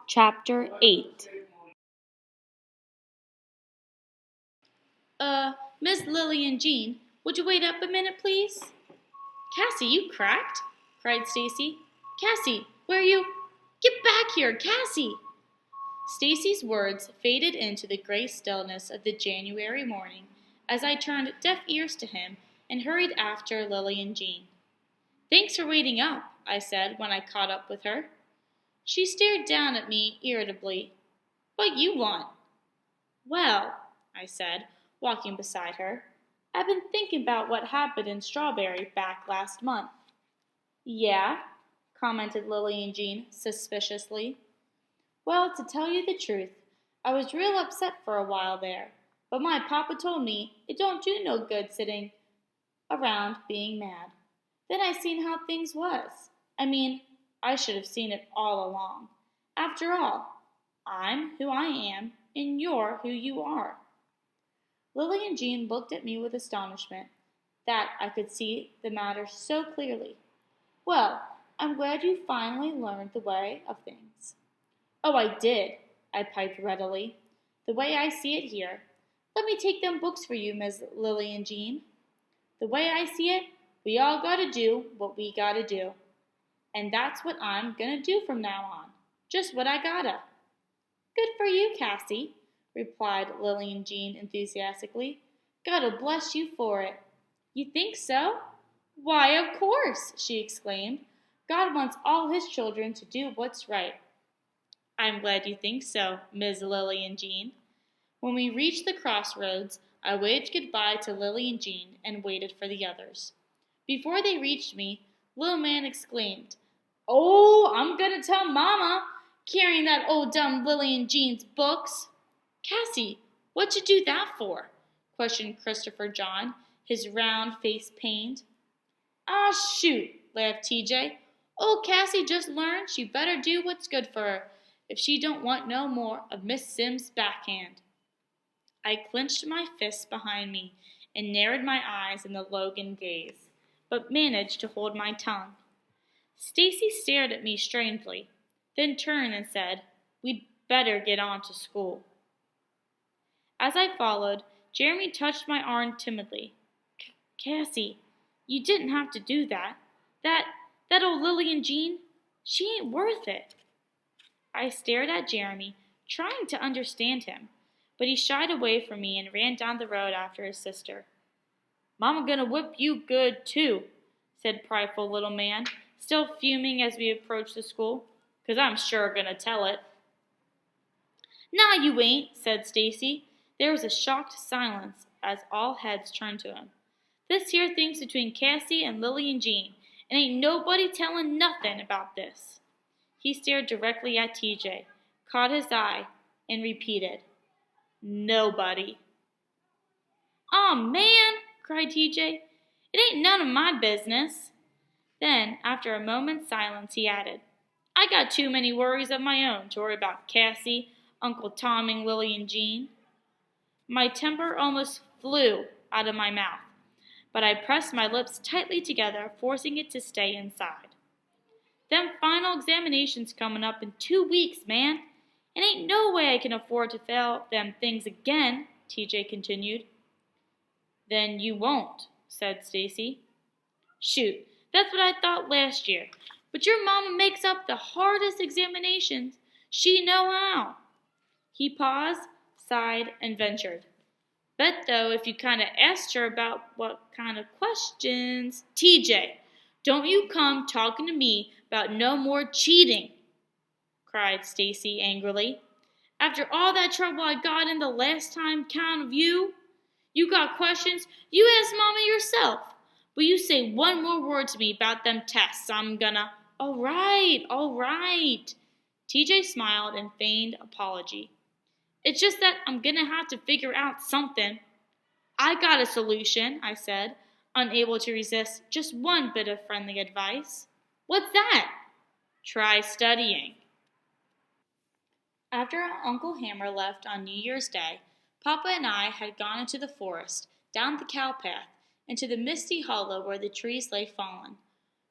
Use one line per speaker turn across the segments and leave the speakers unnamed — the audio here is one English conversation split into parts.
Chapter 8. Miss Lily and Jean, would you wait up a minute, please? Cassie, you cracked? Cried Stacy. Cassie, where are you? Get back here, Cassie! Stacy's words faded into the gray stillness of the January morning as I turned deaf ears to him and hurried after Lily and Jean. Thanks for waiting up, I said when I caught up with her. She stared down at me irritably. What you want? Well, I said, walking beside her, I've been thinking about what happened in Strawberry back last month. Yeah, commented Lily and Jean suspiciously. Well, to tell you the truth, I was real upset for a while there, but my papa told me it don't do no good sitting around being mad. Then I seen how things was. I should have seen it all along. After all, I'm who I am, and you're who you are. Lily and Jean looked at me with astonishment that I could see the matter so clearly. Well, I'm glad you finally learned the way of things. Oh, I did, I piped readily. The way I see it here. Let me take them books for you, Miss Lily and Jean. The way I see it, we all gotta do what we gotta do. And that's what I'm gonna do from now on. Just what I gotta. Good for you, Cassie, replied Lily and Jean enthusiastically. God'll bless you for it. You think so? Why, of course, she exclaimed. God wants all his children to do what's right. I'm glad you think so, Miss Lily and Jean. When we reached the crossroads, I waved goodbye to Lily and Jean and waited for the others. Before they reached me, Little Man exclaimed, Oh, I'm going to tell Mama, carrying that old dumb Lily and Jean's books. Cassie, what'd you do that for? Questioned Christopher John, his round face pained. Ah, shoot, laughed TJ. Old Cassie just learned she better do what's good for her if she don't want no more of Miss Sim's backhand. I clenched my fists behind me and narrowed my eyes in the Logan gaze, but managed to hold my tongue. Stacy stared at me strangely, then turned and said, We'd better get on to school. As I followed, Jeremy touched my arm timidly. Cassie, you didn't have to do that. That old Lily and Jean, she ain't worth it. I stared at Jeremy, trying to understand him, but he shied away from me and ran down the road after his sister. Mama gonna whip you good, too, said prideful little man, still fuming as we approached the school, 'cause I'm sure gonna tell it. Nah, you ain't, said Stacy. There was a shocked silence as all heads turned to him. This here thing's between Cassie and Lily and Jean, and ain't nobody tellin' nothing about this. He stared directly at TJ, caught his eye, and repeated, Nobody. Aw, man, cried TJ. It ain't none of my business. Then, after a moment's silence, he added, I got too many worries of my own to worry about Cassie, Uncle Tom, and Lily and Jean. My temper almost flew out of my mouth, but I pressed my lips tightly together, forcing it to stay inside. Them final examinations coming up in 2 weeks, man. It ain't no way I can afford to fail them things again, TJ continued. Then you won't, said Stacy. Shoot, that's what I thought last year. But your mama makes up the hardest examinations. She know how. He paused, sighed, and ventured. Bet, though, if you kind of asked her about what kind of questions... TJ, don't you come talking to me about no more cheating, cried Stacy angrily. After all that trouble I got in the last time count of you got questions, you ask Mama yourself. But you say one more word to me about them tests, I'm gonna... All right. TJ smiled and feigned apology. It's just that I'm gonna have to figure out something. I got a solution, I said, unable to resist just one bit of friendly advice. What's that? Try studying. After Uncle Hammer left on New Year's Day, Papa and I had gone into the forest, down the cow path, into the misty hollow where the trees lay fallen.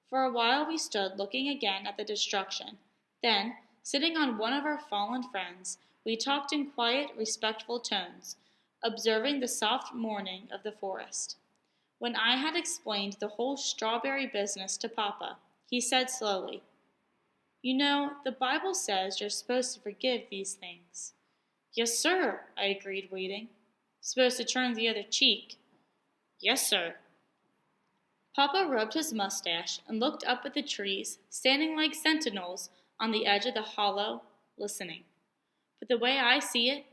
For a while we stood looking again at the destruction. Then, Sitting on one of our fallen friends, we talked in quiet, respectful tones, observing the soft morning of the forest. When I had explained the whole strawberry business to Papa, he said slowly, "You know, the Bible says you're supposed to forgive these things." "Yes, sir," I agreed, waiting. "Supposed to turn the other cheek." "Yes, sir." Papa rubbed his mustache and looked up at the trees, standing like sentinels on the edge of the hollow, listening. "But the way I see it,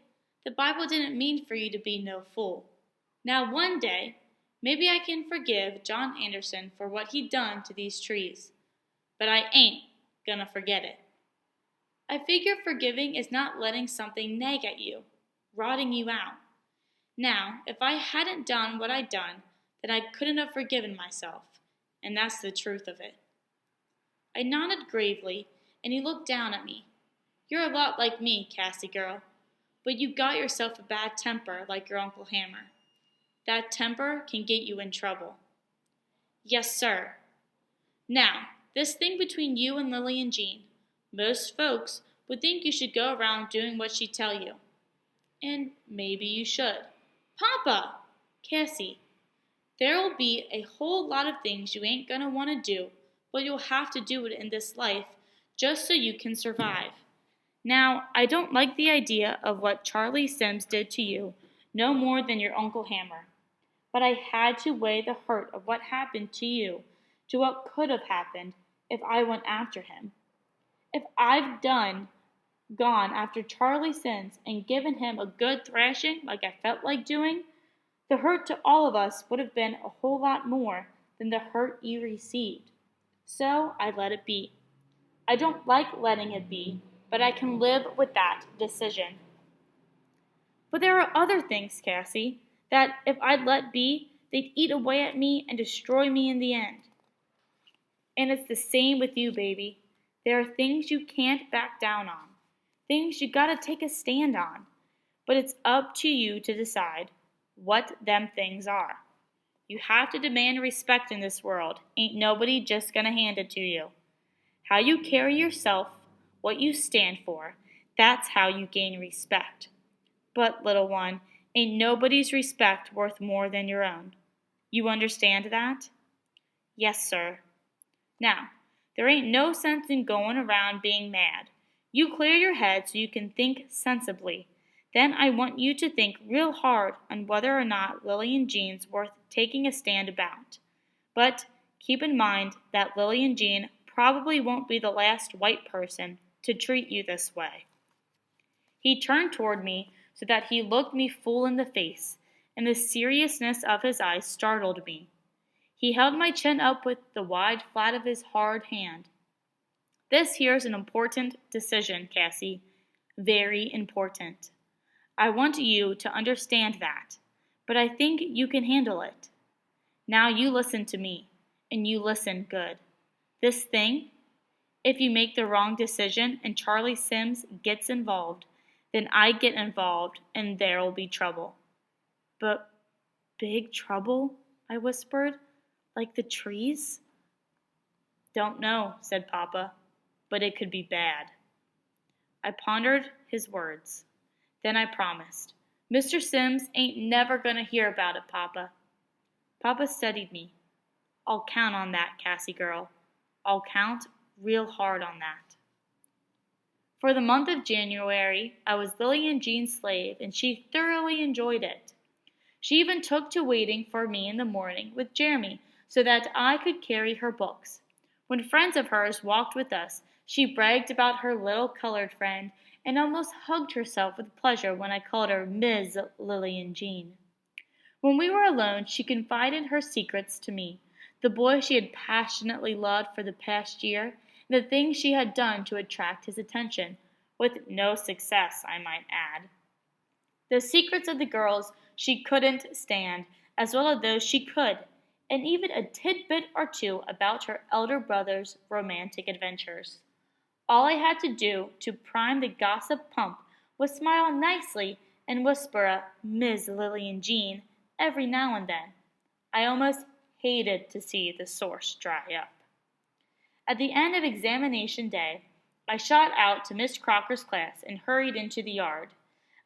the Bible didn't mean for you to be no fool. Now one day, maybe I can forgive John Anderson for what he done to these trees. But I ain't gonna forget it. I figure forgiving is not letting something nag at you, rotting you out. Now, if I hadn't done what I'd done, then I couldn't have forgiven myself, and that's the truth of it." I nodded gravely, and he looked down at me. "You're a lot like me, Cassie girl, but you got yourself a bad temper like your Uncle Hammer. That temper can get you in trouble." "Yes, sir. Now, this thing between you and Lily and Jean, most folks would think you should go around doing what she tell you. And maybe you should." "Papa!" "Cassie, there'll be a whole lot of things you ain't gonna want to do, but you'll have to do it in this life just so you can survive. Now, I don't like the idea of what Charlie Sims did to you no more than your Uncle Hammer. But I had to weigh the hurt of what happened to you to what could have happened if I went after him. If I've gone after Charlie Sims and given him a good thrashing like I felt like doing, the hurt to all of us would have been a whole lot more than the hurt you received. So I let it be. I don't like letting it be, but I can live with that decision." "But there are other things, Cassie, that if I'd let be, they'd eat away at me and destroy me in the end." "And it's the same with you, baby. There are things you can't back down on, things you gotta take a stand on, but it's up to you to decide what them things are. You have to demand respect in this world. Ain't nobody just gonna hand it to you. How you carry yourself, what you stand for, that's how you gain respect. But, little one, ain't nobody's respect worth more than your own. You understand that?" "Yes, sir." "Now, there ain't no sense in going around being mad. You clear your head so you can think sensibly. Then I want you to think real hard on whether or not Lily and Jean's worth taking a stand about. But keep in mind that Lily and Jean probably won't be the last white person to treat you this way." He turned toward me so that he looked me full in the face, and the seriousness of his eyes startled me. He held my chin up with the wide flat of his hard hand. "This here's an important decision, Cassie. Very important. I want you to understand that, but I think you can handle it. Now you listen to me, and you listen good. This thing, if you make the wrong decision and Charlie Sims gets involved, then I get involved and there'll be trouble." "But big trouble?" I whispered. "Like the trees?" "Don't know," said Papa, "but it could be bad." I pondered his words. Then I promised, "Mr. Sims ain't never gonna hear about it, Papa." Papa steadied me. "I'll count on that, Cassie girl. I'll count real hard on that." For the month of January, I was Lily and Jean's slave, and she thoroughly enjoyed it. She even took to waiting for me in the morning with Jeremy so that I could carry her books. When friends of hers walked with us, she bragged about her little colored friend and almost hugged herself with pleasure when I called her Ms. Lily and Jean. When we were alone, she confided her secrets to me, the boy she had passionately loved for the past year, and the things she had done to attract his attention, with no success, I might add. The secrets of the girls she couldn't stand, as well as those she could, and even a tidbit or two about her elder brother's romantic adventures. All I had to do to prime the gossip pump was smile nicely and whisper a "Ms. Lily and Jean" every now and then. I almost hated to see the source dry up. At the end of examination day, I shot out to Miss Crocker's class and hurried into the yard.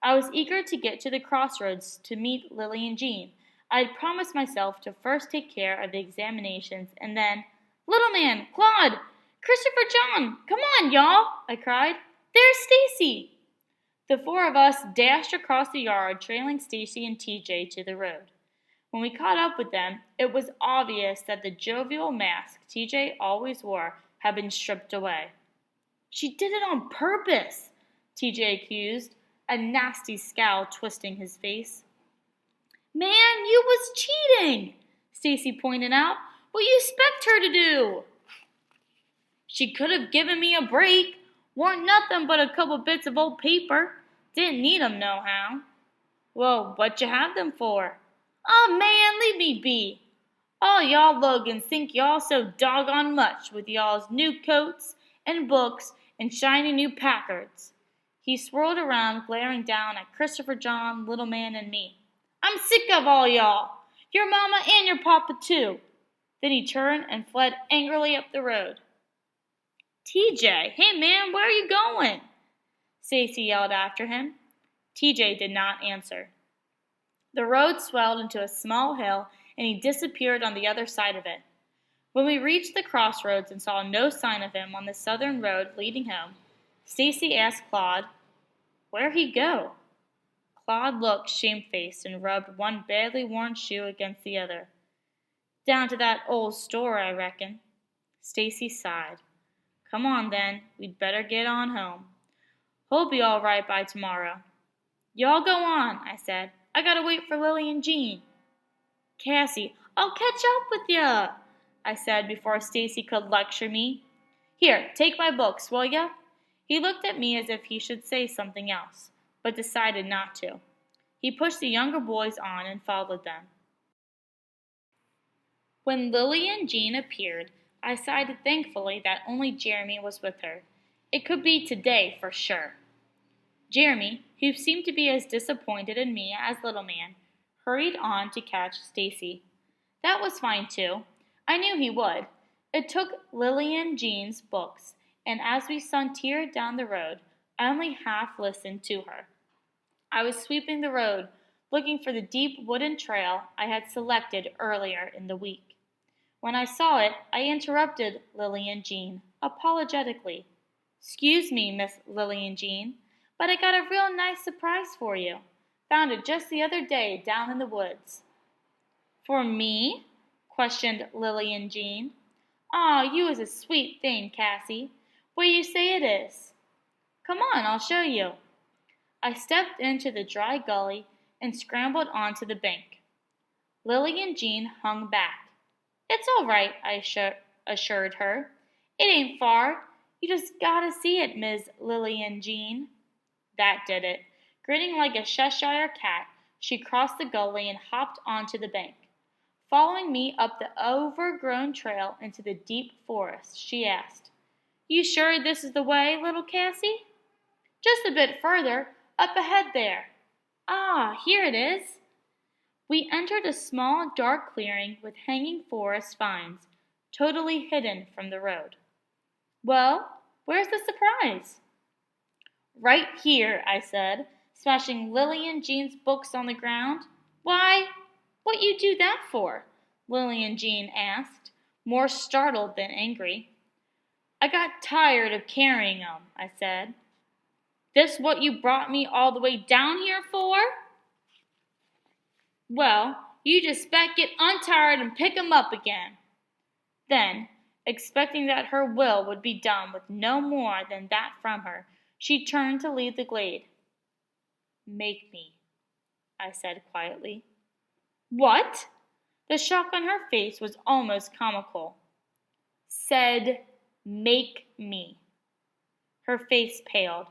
I was eager to get to the crossroads to meet Lily and Jean. I had promised myself to first take care of the examinations and then, "Little man, Claude, Christopher John, come on, y'all," I cried. "There's Stacy." The four of us dashed across the yard, trailing Stacy and TJ to the road. When we caught up with them, it was obvious that the jovial mask TJ always wore had been stripped away. "She did it on purpose," TJ accused, a nasty scowl twisting his face. "Man, you was cheating," Stacy pointed out. "What you expect her to do?" "She could have given me a break. Weren't nothing but a couple bits of old paper. Didn't need 'em nohow." "Well, what you have them for?" "Oh, man, leave me be. All y'all look and think y'all so doggone much with y'all's new coats and books and shiny new Packards." He swirled around, glaring down at Christopher John, Little Man, and me. "I'm sick of all y'all. Your mama and your papa, too." Then he turned and fled angrily up the road. "TJ, hey man, where are you going?" Stacy yelled after him. TJ did not answer. The road swelled into a small hill, and he disappeared on the other side of it. When we reached the crossroads and saw no sign of him on the southern road leading home, Stacy asked Claude, "Where'd he go?" Claude looked shamefaced and rubbed one badly worn shoe against the other. "Down to that old store, I reckon." Stacy sighed. "Come on, then. We'd better get on home. He'll be all right by tomorrow." "Y'all go on," I said. "I gotta wait for Lily and Jean." "Cassie, I'll catch up with ya," I said before Stacy could lecture me. "Here, take my books, will ya?" He looked at me as if he should say something else, but decided not to. He pushed the younger boys on and followed them. When Lily and Jean appeared, I sighed thankfully that only Jeremy was with her. It could be today for sure. Jeremy, who seemed to be as disappointed in me as Little Man, hurried on to catch Stacy. That was fine too. I knew he would. It took Lily and Jean's books, and as we sauntered down the road, I only half listened to her. I was sweeping the road, looking for the deep wooden trail I had selected earlier in the week. When I saw it, I interrupted Lily and Jean, apologetically. "Excuse me, Miss Lily and Jean, but I got a real nice surprise for you. Found it just the other day down in the woods." "For me?" questioned Lily and Jean. "Aw, you is a sweet thing, Cassie. Where you say it is?" "Come on, I'll show you." I stepped into the dry gully and scrambled onto the bank. Lily and Jean hung back. "It's all right," I assured her. "It ain't far. You just gotta see it, Ms. Lily and Jean." That did it. Grinning like a Cheshire cat, she crossed the gully and hopped onto the bank. Following me up the overgrown trail into the deep forest, she asked, "You sure this is the way, little Cassie?" "Just a bit further, up ahead there." "Ah, here it is." We entered a small, dark clearing with hanging forest vines, totally hidden from the road. "Well, where's the surprise?" "Right here," I said, smashing Lily and Jean's books on the ground. "Why, what you do that for?" Lily and Jean asked, more startled than angry. "I got tired of carrying 'em," I said. "This what you brought me all the way down here for?" "Well, you just bet get untired and pick 'em up again." Then, expecting that her will would be done with no more than that from her, she turned to leave the glade. "Make me," I said quietly. "What?" The shock on her face was almost comical. "Said, make me." Her face paled.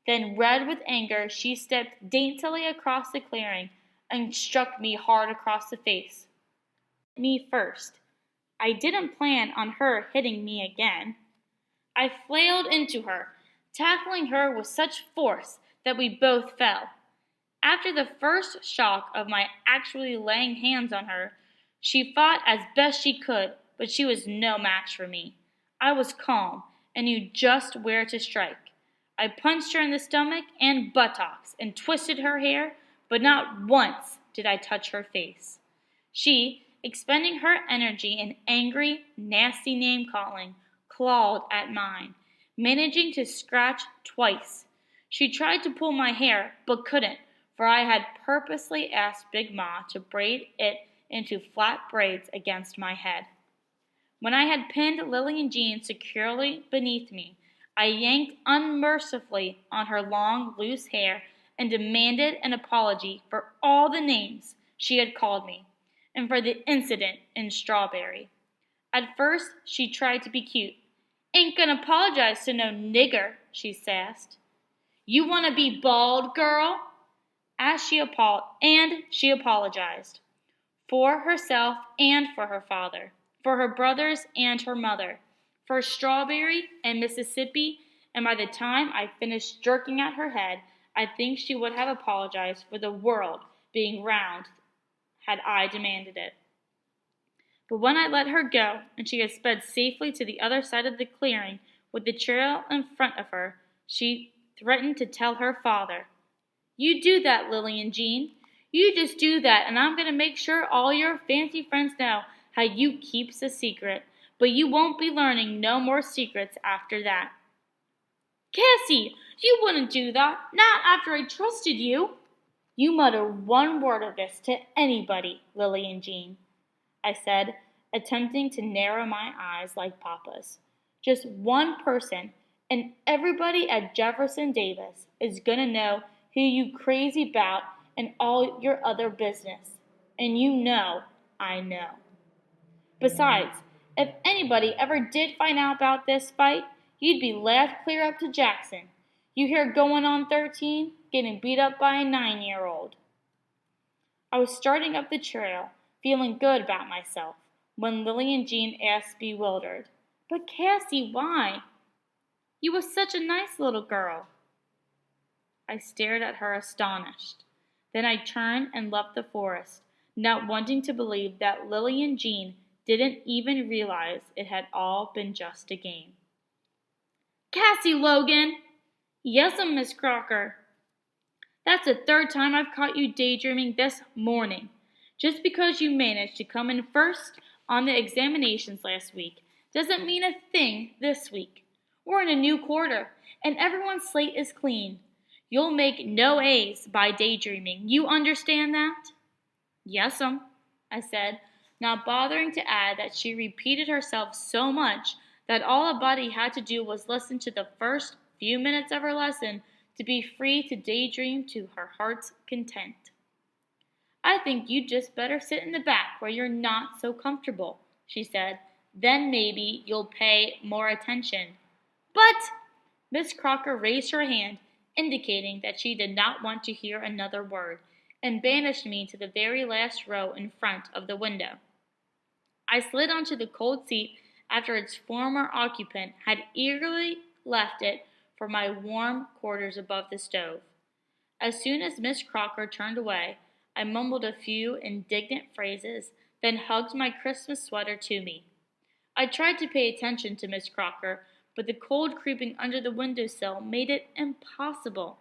Then, red with anger, she stepped daintily across the clearing and struck me hard across the face. Me first. I didn't plan on her hitting me again. I flailed into her, tackling her with such force that we both fell. After the first shock of my actually laying hands on her, she fought as best she could, but she was no match for me. I was calm, and knew just where to strike. I punched her in the stomach and buttocks and twisted her hair, but not once did I touch her face. She, expending her energy in angry, nasty name-calling, clawed at mine, managing to scratch twice. She tried to pull my hair, but couldn't, for I had purposely asked Big Ma to braid it into flat braids against my head. When I had pinned Lily and Jean securely beneath me, I yanked unmercifully on her long, loose hair and demanded an apology for all the names she had called me, and for the incident in Strawberry. At first, she tried to be cute. "Ain't gonna apologize to no nigger," she sassed. "You wanna be bald, girl?" She apologized. For herself and for her father, for her brothers and her mother, for Strawberry and Mississippi, and by the time I finished jerking at her head, I think she would have apologized for the world being round had I demanded it. But when I let her go, and she had sped safely to the other side of the clearing with the trail in front of her, she threatened to tell her father. "You do that, Lily and Jean. You just do that, and I'm going to make sure all your fancy friends know how you keeps a secret. But you won't be learning no more secrets after that." "Cassie, you wouldn't do that. Not after I trusted you." "You mutter one word of this to anybody, Lily and Jean," I said, attempting to narrow my eyes like Papa's. "Just one person, and everybody at Jefferson Davis is going to know who you crazy about and all your other business. And you know I know. Besides, if anybody ever did find out about this fight, you'd be laughed clear up to Jackson. You here going on 13, getting beat up by a 9-year-old. I was starting up the trail, feeling good about myself, when Lily and Jean asked bewildered, "But Cassie, why? You were such a nice little girl." I stared at her astonished. Then I turned and left the forest, not wanting to believe that Lily and Jean didn't even realize it had all been just a game. "Cassie Logan!" "Yes'm, Miss Crocker." "That's the third time I've caught you daydreaming this morning. Just because you managed to come in first on the examinations last week doesn't mean a thing this week. We're in a new quarter, and everyone's slate is clean. You'll make no A's by daydreaming. You understand that?" "Yes'm," I said, not bothering to add that she repeated herself so much that all a buddy had to do was listen to the first few minutes of her lesson to be free to daydream to her heart's content. "I think you'd just better sit in the back where you're not so comfortable," she said. "Then maybe you'll pay more attention." "But—" Miss Crocker raised her hand, indicating that she did not want to hear another word, and banished me to the very last row in front of the window. I slid onto the cold seat after its former occupant had eagerly left it for my warm quarters above the stove. As soon as Miss Crocker turned away, I mumbled a few indignant phrases, then hugged my Christmas sweater to me. I tried to pay attention to Miss Crocker, but the cold creeping under the windowsill made it impossible.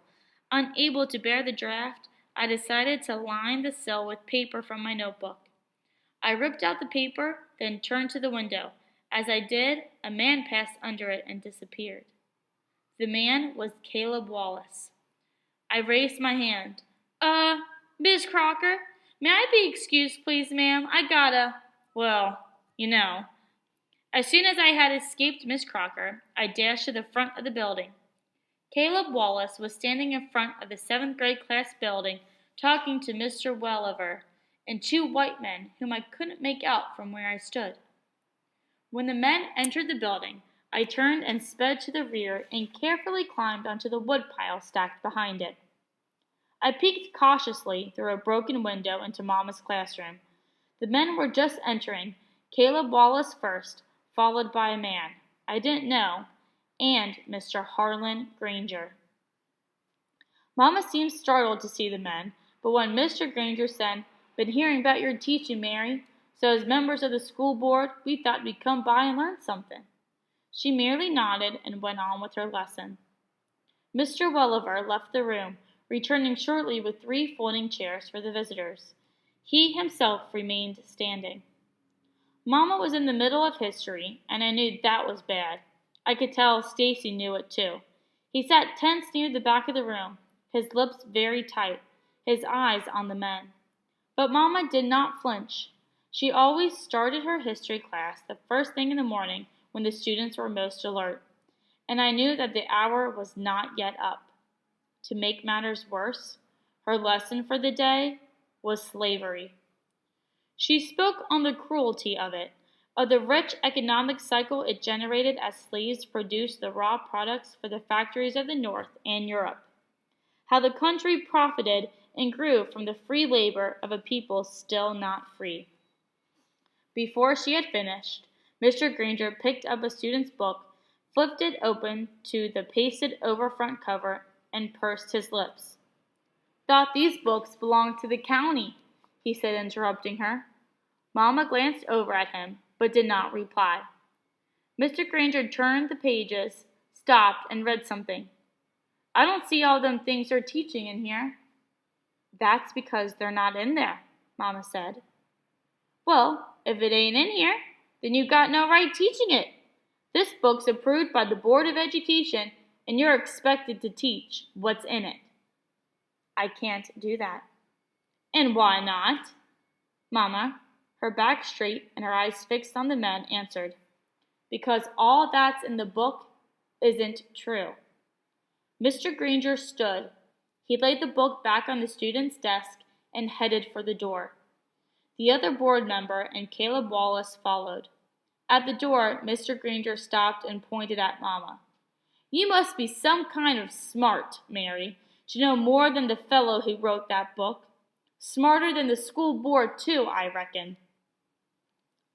Unable to bear the draft, I decided to line the sill with paper from my notebook. I ripped out the paper, then turned to the window. As I did, a man passed under it and disappeared. The man was Caleb Wallace. I raised my hand. Miss Crocker, may I be excused, please, ma'am? I gotta, well, you know." As soon as I had escaped Miss Crocker, I dashed to the front of the building. Caleb Wallace was standing in front of the 7th grade class building talking to Mr. Welliver and 2 white men whom I couldn't make out from where I stood. When the men entered the building, I turned and sped to the rear and carefully climbed onto the woodpile stacked behind it. I peeked cautiously through a broken window into Mama's classroom. The men were just entering, Caleb Wallace first, followed by a man I didn't know, and Mr. Harlan Granger. Mama seemed startled to see the men, but when Mr. Granger said, "Been hearing about your teaching, Mary, so as members of the school board, we thought we'd come by and learn something," She merely nodded and went on with her lesson. Mr. Welliver left the room, returning shortly with 3 folding chairs for the visitors. He himself remained standing. Mama was in the middle of history, and I knew that was bad. I could tell Stacy knew it too. He sat tense near the back of the room, his lips very tight, his eyes on the men. But Mama did not flinch. She always started her history class the first thing in the morning when the students were most alert, and I knew that the hour was not yet up. To make matters worse, her lesson for the day was slavery. She spoke on the cruelty of it, of the rich economic cycle it generated as slaves produced the raw products for the factories of the North and Europe, how the country profited and grew from the free labor of a people still not free. Before she had finished, Mr. Granger picked up a student's book, flipped it open to the pasted over front cover, and pursed his lips. "Thought these books belonged to the county," he said, interrupting her. Mama glanced over at him, but did not reply. Mr. Granger turned the pages, stopped, and read something. "I don't see all them things you're teaching in here." "That's because they're not in there," Mama said. "Well, if it ain't in here, then you got no right teaching it. This book's approved by the Board of Education, and you're expected to teach what's in it." "I can't do that." "And why not?" Mama, her back straight and her eyes fixed on the men, answered, "Because all that's in the book isn't true." Mr. Granger stood. He laid the book back on the student's desk and headed for the door. The other board member and Caleb Wallace followed. At the door, Mr. Granger stopped and pointed at Mama. "You must be some kind of smart, Mary, to know more than the fellow who wrote that book. Smarter than the school board, too, I reckon."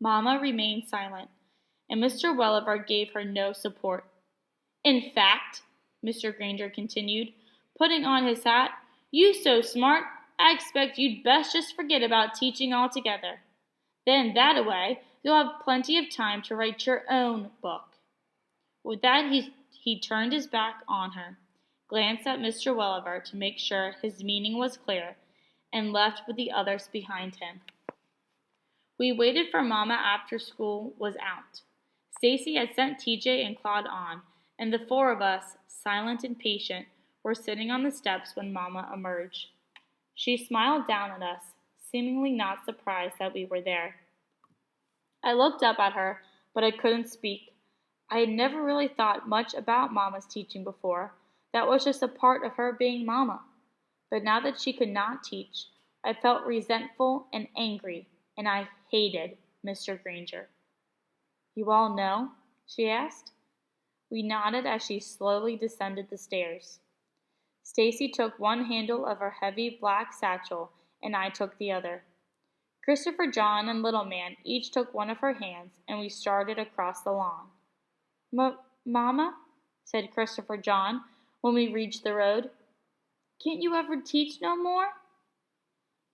Mama remained silent, and Mr. Welliver gave her no support. "In fact," Mr. Granger continued, putting on his hat, "you so smart, I expect you'd best just forget about teaching altogether. Then that-a-way, you'll have plenty of time to write your own book." With that, he turned his back on her, glanced at Mr. Welliver to make sure his meaning was clear, and left with the others behind him. We waited for Mama after school was out. Stacy had sent TJ and Claude on, and the 4 of us, silent and patient, were sitting on the steps when Mama emerged. She smiled down at us, seemingly not surprised that we were there. I looked up at her, but I couldn't speak. I had never really thought much about Mama's teaching before. That was just a part of her being Mama. But now that she could not teach, I felt resentful and angry, and I hated Mr. Granger. "You all know?" she asked. We nodded as she slowly descended the stairs. Stacy took one handle of her heavy black satchel, and I took the other. Christopher John and Little Man each took one of her hands, and we started across the lawn. "Mama," said Christopher John when we reached the road, "can't you ever teach no more?"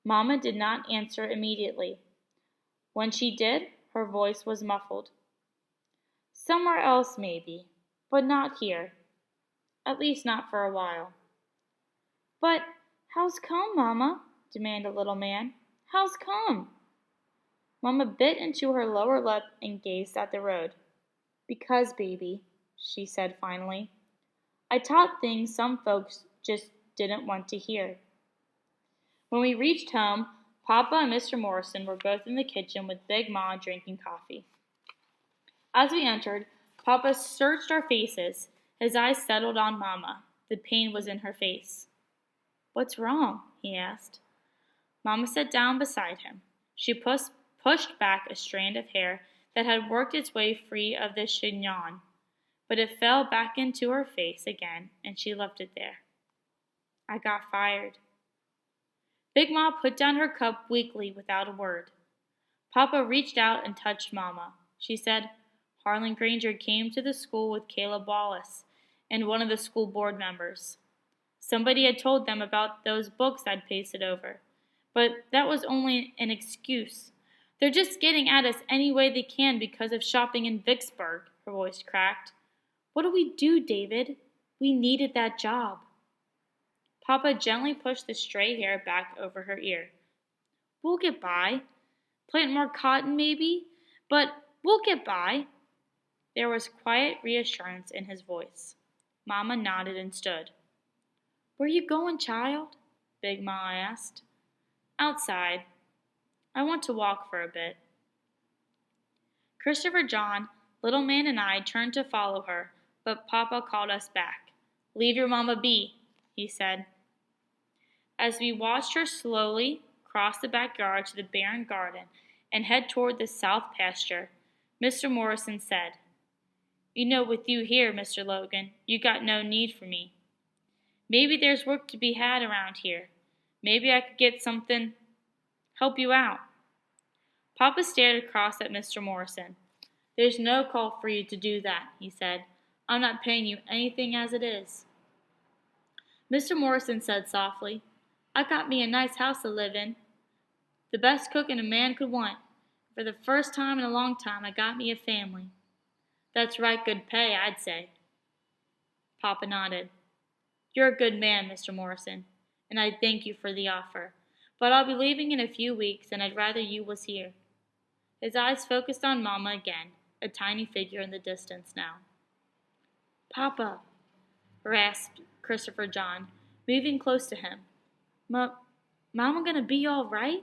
Mama did not answer immediately. When she did, her voice was muffled. "Somewhere else, maybe, but not here. At least not for a while." "But how's come, Mama?" demanded Little Man. "How's come?" Mama bit into her lower lip and gazed at the road. "Because, baby," she said finally, "I taught things some folks just didn't want to hear." When we reached home, Papa and Mr. Morrison were both in the kitchen with Big Ma drinking coffee. As we entered, Papa searched our faces. His eyes settled on Mama. The pain was in her face. "What's wrong?" he asked. Mama sat down beside him. She pushed back a strand of hair that had worked its way free of the chignon, but it fell back into her face again, and she left it there. "I got fired." Big Ma put down her cup weakly without a word. Papa reached out and touched Mama. She said, "Harlan Granger came to the school with Caleb Wallace and one of the school board members. Somebody had told them about those books I'd pasted over, but that was only an excuse. They're just getting at us any way they can because of shopping in Vicksburg. Her voice cracked. What do we do, David? We needed that job. Papa gently pushed the stray hair back over her ear. We'll get by. Plant more cotton, maybe, but we'll get by. There was quiet reassurance in his voice. Mama nodded and stood. Where you going, child? Big Ma asked. Outside. I want to walk for a bit. Christopher John, Little Man, and I turned to follow her, but Papa called us back. Leave your mama be, he said. As we watched her slowly cross the backyard to the barren garden and head toward the south pasture, Mr. Morrison said, You know, with you here, Mr. Logan, you got no need for me. Maybe there's work to be had around here. Maybe I could get something, help you out. Papa stared across at Mr. Morrison. There's no call for you to do that, he said. I'm not paying you anything as it is. Mr. Morrison said softly, I got me a nice house to live in. The best cooking a man could want. For the first time in a long time, I got me a family. That's right good pay, I'd say. Papa nodded. You're a good man, Mr. Morrison, and I thank you for the offer. But I'll be leaving in a few weeks, and I'd rather you was here. His eyes focused on Mama again, a tiny figure in the distance now. Papa, rasped Christopher John, moving close to him. Mama gonna be all right?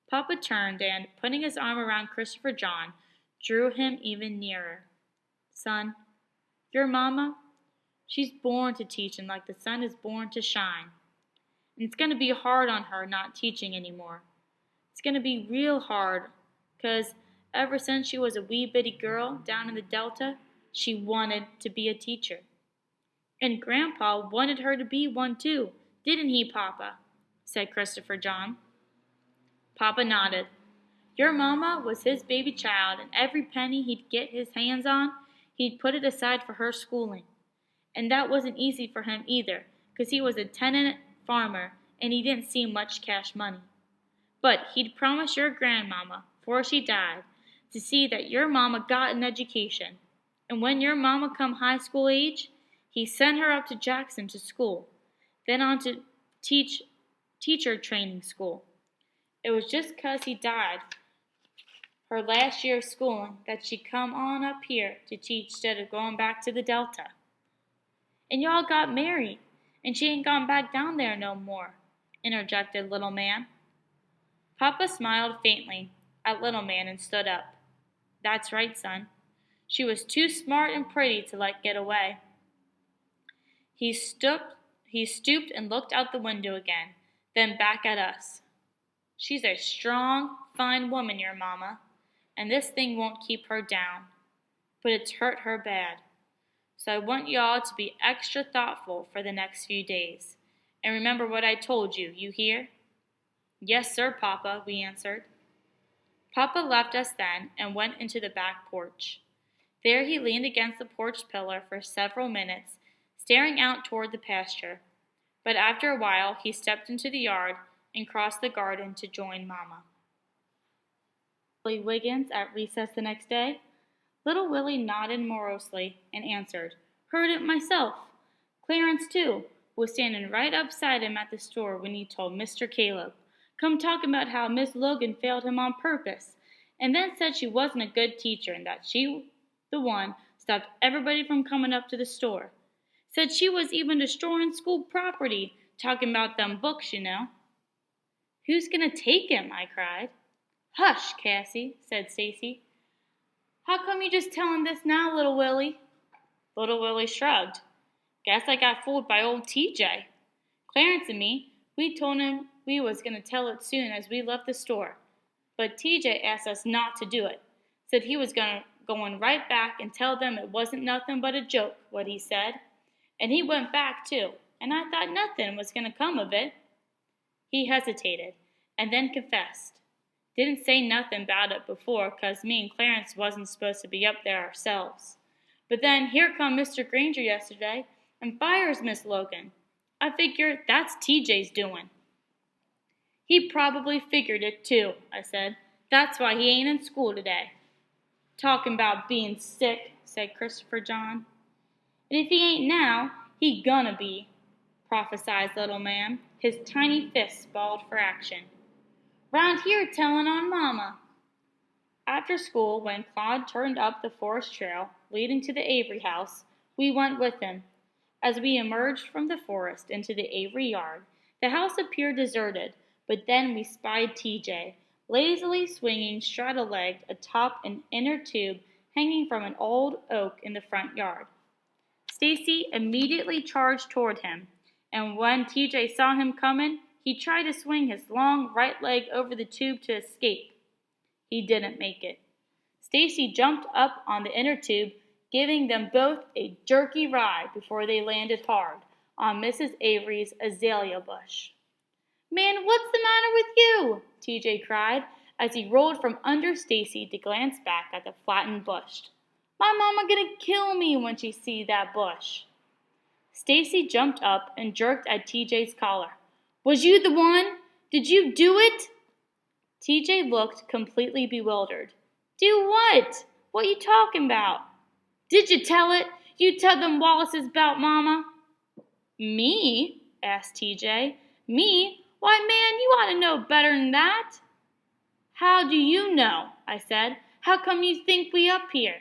Papa turned and, putting his arm around Christopher John, drew him even nearer. Son, your mama, she's born to teach, and like the sun is born to shine. And it's gonna be hard on her not teaching anymore. It's gonna be real hard, 'cause ever since she was a wee bitty girl down in the Delta, she wanted to be a teacher. And Grandpa wanted her to be one too, didn't he, Papa? Said Christopher John. Papa nodded. Your mama was his baby child, and every penny he'd get his hands on, he'd put it aside for her schooling. And that wasn't easy for him either, 'cause he was a tenant farmer, and he didn't see much cash money. But he'd promised your grandmama, before she died, to see that your mama got an education. And when your mama come high school age, he sent her up to Jackson to school, then on to teacher training school. It was just 'cause he died her last year of schooling that she come on up here to teach instead of going back to the Delta. And y'all got married, and she ain't gone back down there no more, interjected Little Man. Papa smiled faintly at Little Man and stood up. That's right, son. She was too smart and pretty to let get away. He stooped and looked out the window again, then back at us. She's a strong, fine woman, your mama, and this thing won't keep her down, but it's hurt her bad. So I want y'all to be extra thoughtful for the next few days. And remember what I told you, you hear? Yes, sir, Papa, we answered. Papa left us then and went into the back porch. There he leaned against the porch pillar for several minutes, staring out toward the pasture. But after a while, he stepped into the yard and crossed the garden to join Mama. Willie Wiggins at recess the next day? Little Willie nodded morosely and answered, Heard it myself. Clarence, too, was standing right upside him at the store when he told Mr. Caleb, come talking about how Miss Logan failed him on purpose, and then said she wasn't a good teacher and that she, the one, stopped everybody from coming up to the store. Said she was even destroying school property, talking about them books, you know. Who's gonna take him? I cried. Hush, Cassie, said Stacy. How come you just telling this now, Little Willie? Little Willie shrugged. Guess I got fooled by old TJ. Clarence and me, we told him we was gonna tell it soon as we left the store. But TJ asked us not to do it. Said he was going right back and tell them it wasn't nothing but a joke, what he said. And he went back, too, and I thought nothing was going to come of it. He hesitated, and then confessed. Didn't say nothing about it before, 'cause me and Clarence wasn't supposed to be up there ourselves. But then here come Mr. Granger yesterday and fires Miss Logan. I figure that's TJ's doing. He probably figured it, too, I said. That's why he ain't in school today. Talking about being sick, said Christopher John. And if he ain't now, he gonna be, prophesied little man, his tiny fists balled for action. Round here tellin' on Mama. After school, when Claude turned up the forest trail leading to the Avery house, we went with him. As we emerged from the forest into the Avery yard, the house appeared deserted, but then we spied TJ, lazily swinging straddle-legged atop an inner tube hanging from an old oak in the front yard. Stacy immediately charged toward him, and when TJ saw him coming, he tried to swing his long right leg over the tube to escape. He didn't make it. Stacy jumped up on the inner tube, giving them both a jerky ride before they landed hard on Mrs. Avery's azalea bush. Man, what's the matter with you? TJ cried as he rolled from under Stacy to glance back at the flattened bush. My mama gonna kill me when she see that bush. Stacy jumped up and jerked at TJ's collar. Was you the one? Did you do it? TJ looked completely bewildered. Do what? What you talking about? Did you tell it? You tell them Wallaces about Mama? Me? Asked TJ. Me? Why, man, you ought to know better than that. How do you know? I said. How come you think we up here?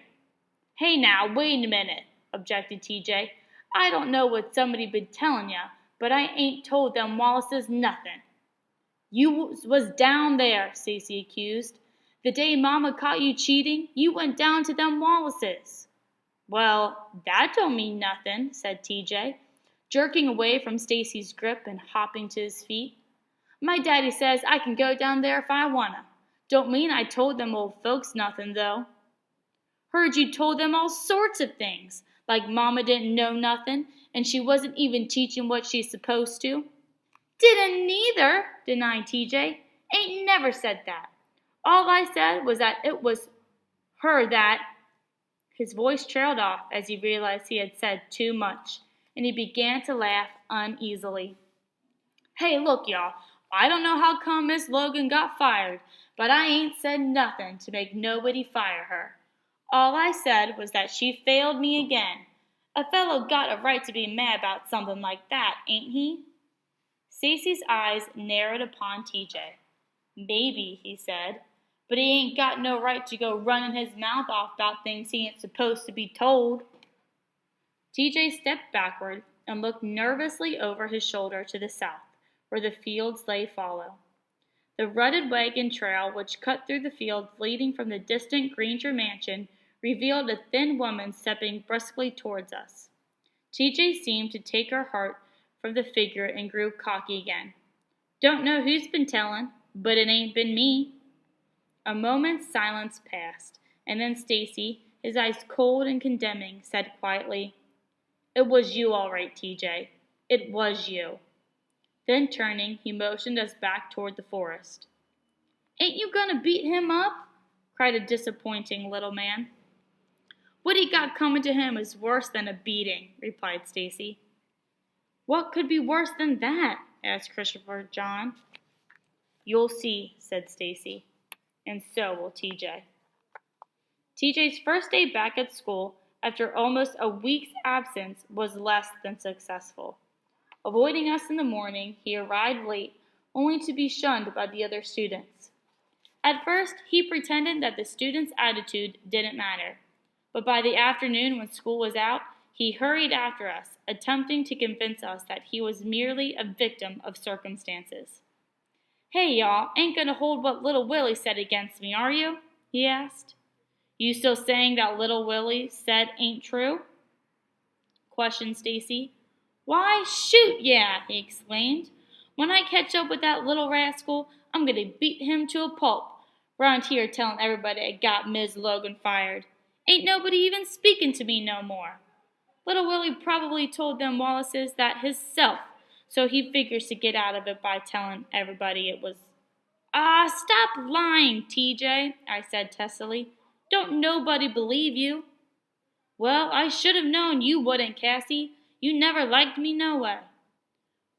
Hey now, wait a minute, objected TJ. I don't know what somebody been telling ya, but I ain't told them Wallaces nothing. You was down there, Stacy accused. The day Mama caught you cheating, you went down to them Wallaces. Well, that don't mean nothing, said TJ, jerking away from Stacy's grip and hopping to his feet. My daddy says I can go down there if I wanna. Don't mean I told them old folks nothing, though. Heard you told them all sorts of things, like Mama didn't know nothing, and she wasn't even teaching what she's supposed to. Didn't neither, denied TJ. Ain't never said that. All I said was that it was her that... His voice trailed off as he realized he had said too much, and he began to laugh uneasily. Hey, look, y'all. I don't know how come Miss Logan got fired, but I ain't said nothing to make nobody fire her. All I said was that she failed me again. A fellow got a right to be mad about something like that, ain't he? Stacy's eyes narrowed upon TJ. Maybe, he said, but he ain't got no right to go running his mouth off about things he ain't supposed to be told. TJ stepped backward and looked nervously over his shoulder to the south, where the fields lay fallow. The rutted wagon trail which cut through the fields leading from the distant Granger mansion revealed a thin woman stepping briskly towards us. TJ seemed to take her heart from the figure and grew cocky again. Don't know who's been tellin', but it ain't been me. A moment's silence passed, and then Stacy, his eyes cold and condemning, said quietly, It was you all right, TJ. It was you. Then turning, he motioned us back toward the forest. Ain't you gonna beat him up? Cried a disappointing little man. What he got coming to him is worse than a beating, replied Stacy. What could be worse than that? Asked Christopher John. You'll see, said Stacy, and so will TJ. TJ's first day back at school, after almost a week's absence, was less than successful. Avoiding us in the morning, he arrived late, only to be shunned by the other students. At first, he pretended that the students' attitude didn't matter, but by the afternoon when school was out, he hurried after us, attempting to convince us that he was merely a victim of circumstances. Hey, y'all, ain't gonna hold what little Willie said against me, are you? He asked. You still saying that little Willie said ain't true? Questioned Stacy. Why, shoot, yeah, he exclaimed. When I catch up with that little rascal, I'm gonna beat him to a pulp. Round here telling everybody I got Ms. Logan fired. Ain't nobody even speaking to me no more. Little Willie probably told them Wallaces that hisself, so he figures to get out of it by telling everybody it was... Stop lying, TJ, I said testily. Don't nobody believe you. Well, I should have known you wouldn't, Cassie. You never liked me no way.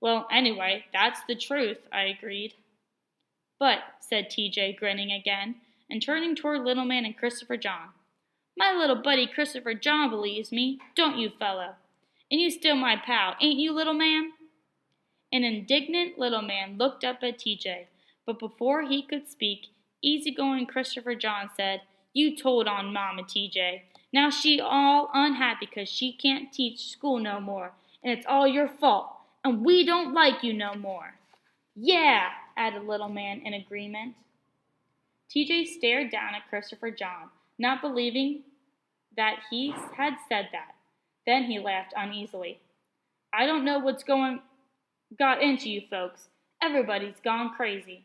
Well, anyway, that's the truth, I agreed. But, said TJ, grinning again, and turning toward Little Man and Christopher John, My little buddy Christopher John believes me, don't you, fellow? And you still my pal, ain't you, little man?" An indignant little man looked up at TJ, but before he could speak, easygoing Christopher John said, "You told on Mama, TJ. Now she all unhappy 'cause she can't teach school no more, and it's all your fault, and we don't like you no more." "Yeah," added little man in agreement. TJ stared down at Christopher John, not believing that he had said that. Then he laughed uneasily. "I don't know what's got into you folks. Everybody's gone crazy."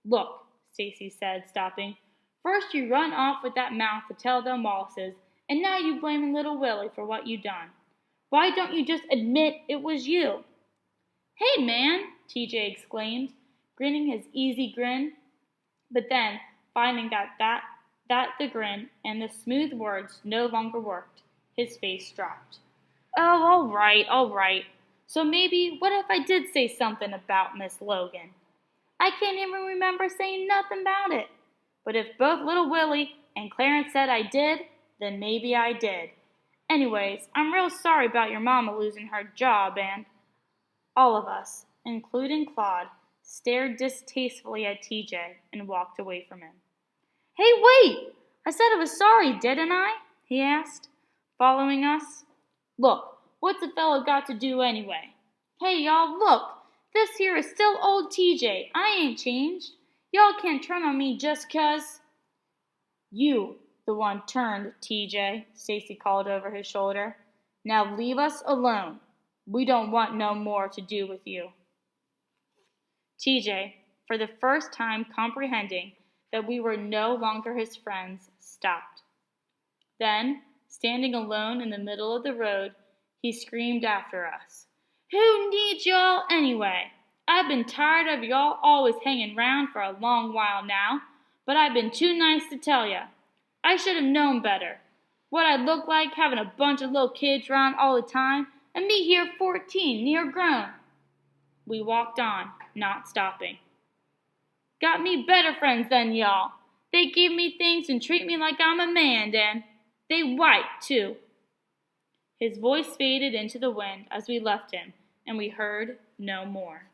"Look," Stacy said, stopping. "First you run off with that mouth to tell them Wallaces, and now you blaming little Willie for what you done. Why don't you just admit it was you?" "Hey, man!" TJ exclaimed, grinning his easy grin. But then, finding that the grin and the smooth words no longer worked, his face dropped. "Oh, all right. So maybe, what if I did say something about Miss Logan? I can't even remember saying nothing about it. But if both little Willie and Clarence said I did, then maybe I did. Anyways, I'm real sorry about your mama losing her job and—" All of us, including Claude, stared distastefully at TJ and walked away from him. "Hey, wait! I said I was sorry, didn't I?" he asked, following us. "Look, what's a fellow got to do anyway? Hey, y'all, look! This here is still old TJ. I ain't changed. Y'all can't turn on me just 'cause—" "You, the one turned, TJ," Stacy called over his shoulder. "Now leave us alone. We don't want no more to do with you." TJ, for the first time comprehending that we were no longer his friends, stopped. Then, standing alone in the middle of the road, he screamed after us, "Who needs y'all anyway? I've been tired of y'all always hanging round for a long while now, but I've been too nice to tell ya. I should have known better. What I'd look like having a bunch of little kids round all the time, and me here 14, near grown." We walked on, not stopping. "Got me better friends than y'all. They give me things and treat me like I'm a man, and they white, too." His voice faded into the wind as we left him, and we heard no more.